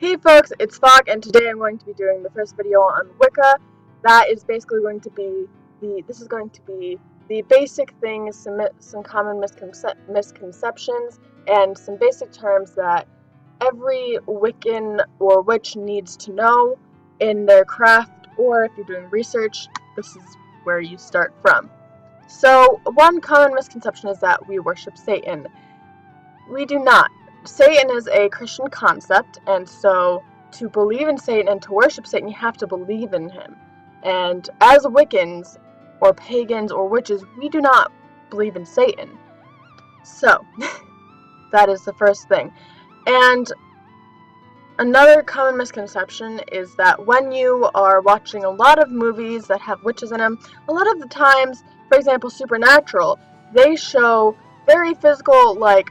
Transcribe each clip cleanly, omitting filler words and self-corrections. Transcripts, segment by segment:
Hey folks, it's Fog, and today I'm going to be doing the first video on Wicca. That is basically going to be the basic things, some common misconceptions, and some basic terms that every Wiccan or witch needs to know in their craft, or if you're doing research, this is where you start from. So, one common misconception is that we worship Satan. We do not. Satan is a Christian concept, and so to believe in Satan and to worship Satan, you have to believe in him. And as Wiccans, or pagans, or witches, we do not believe in Satan. So, that is the first thing. And another common misconception is that when you are watching a lot of movies that have witches in them, a lot of the times, for example, Supernatural, they show very physical, like,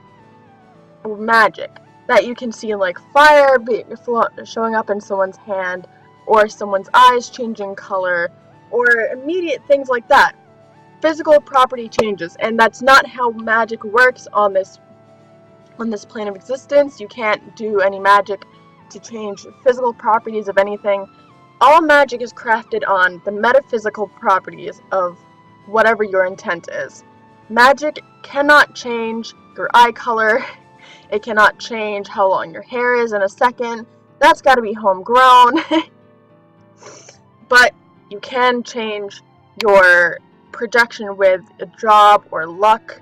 magic that you can see, like fire showing up in someone's hand, or someone's eyes changing color, or immediate things like that. Physical property changes, and that's not how magic works on this plane of existence. You can't do any magic to change physical properties of anything. All magic is crafted on the metaphysical properties of whatever your intent is. Magic cannot change your eye color. It cannot change how long your hair is in a second. That's got to be homegrown. But you can change your projection with a job or luck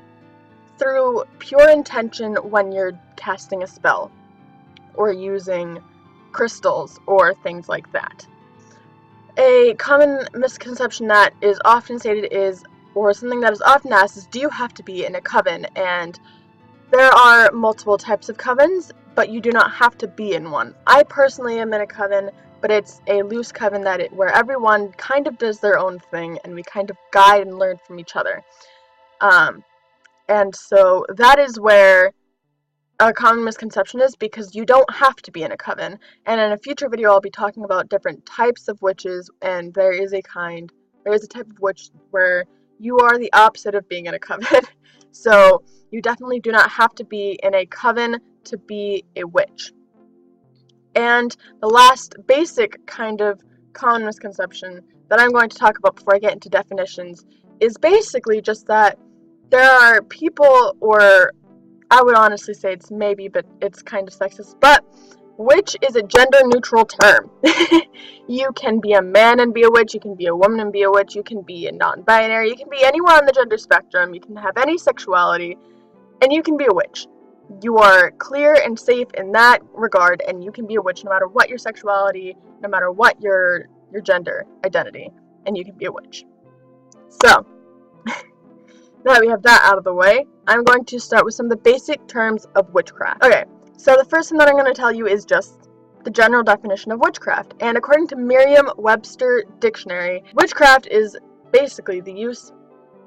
through pure intention when you're casting a spell or using crystals or things like that. A common misconception that is often stated is, or something that is often asked is, do you have to be in a coven? And there are multiple types of covens, but you do not have to be in one. I personally am in a coven, but it's a loose coven where everyone kind of does their own thing, and we kind of guide and learn from each other. And so that is where a common misconception is, because you don't have to be in a coven. And in a future video, I'll be talking about different types of witches, and there is a type of witch where you are the opposite of being in a coven. So you definitely do not have to be in a coven to be a witch. And the last basic kind of common misconception that I'm going to talk about before I get into definitions is basically just that there are people, or I would honestly say it's maybe, but it's kind of sexist, but witch is a gender-neutral term. You can be a man and be a witch, you can be a woman and be a witch, you can be a non-binary, you can be anywhere on the gender spectrum, you can have any sexuality, and you can be a witch. You are clear and safe in that regard, and you can be a witch no matter what your sexuality, no matter what your gender identity, and you can be a witch. So, now that we have that out of the way, I'm going to start with some of the basic terms of witchcraft. Okay, so the first thing that I'm going to tell you is just the general definition of witchcraft. And according to Merriam-Webster Dictionary, witchcraft is basically the use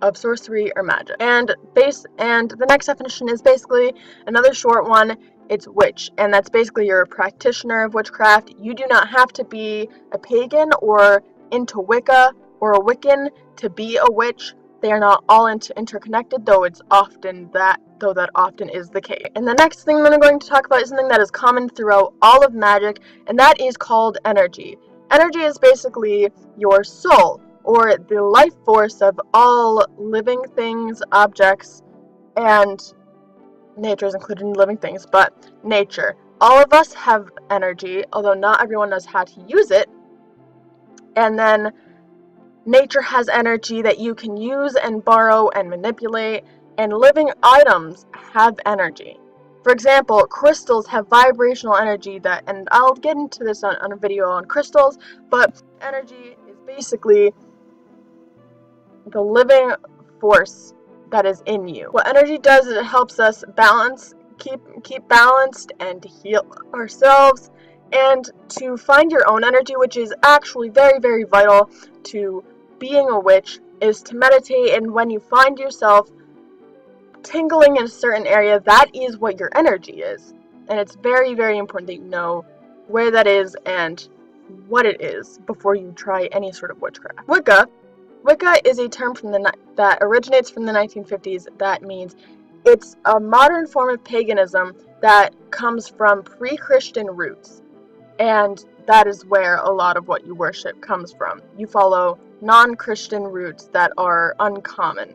of sorcery or magic. And the next definition is basically another short one. It's witch, and that's basically you're a practitioner of witchcraft. You do not have to be a pagan or into Wicca or a Wiccan to be a witch. They are not all interconnected, though that often is the case. And the next thing that I'm going to talk about is something that is common throughout all of magic, and that is called energy. Energy is basically your soul, or the life force of all living things, objects, and nature is included in living things, but nature. All of us have energy, although not everyone knows how to use it. And then nature has energy that you can use and borrow and manipulate, and living items have energy. For example, crystals have vibrational energy and I'll get into this on a video on crystals, but energy is basically the living force that is in you. What energy does is it helps us keep balanced and to heal ourselves, and to find your own energy, which is actually very, very vital to being a witch, is to meditate. And when you find yourself tingling in a certain area, that is what your energy is. And it's very, very important that you know where that is and what it is before you try any sort of witchcraft. Wicca is a term that originates from the 1950s. That means it's a modern form of paganism that comes from pre-Christian roots. and that is where a lot of what you worship comes from. You follow non-Christian roots that are uncommon.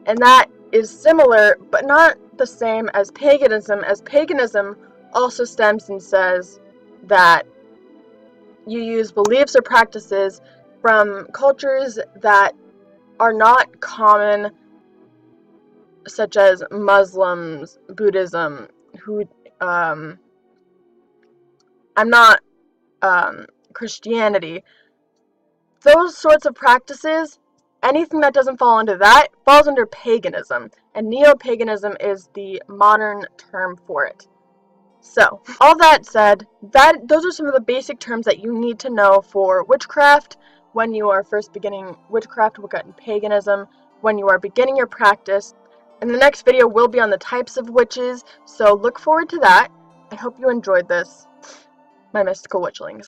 And that is similar, but not the same as paganism, as paganism also stems and says that you use beliefs or practices from cultures that are not common, such as Muslims, Buddhism, Christianity. Those sorts of practices, anything that doesn't fall under that falls under paganism, and neo-paganism is the modern term for it. So, all that said, those are some of the basic terms that you need to know for witchcraft when you are first beginning witchcraft, Wicca, and paganism, when you are beginning your practice. And the next video will be on the types of witches, so look forward to that. I hope you enjoyed this, my mystical witchlings.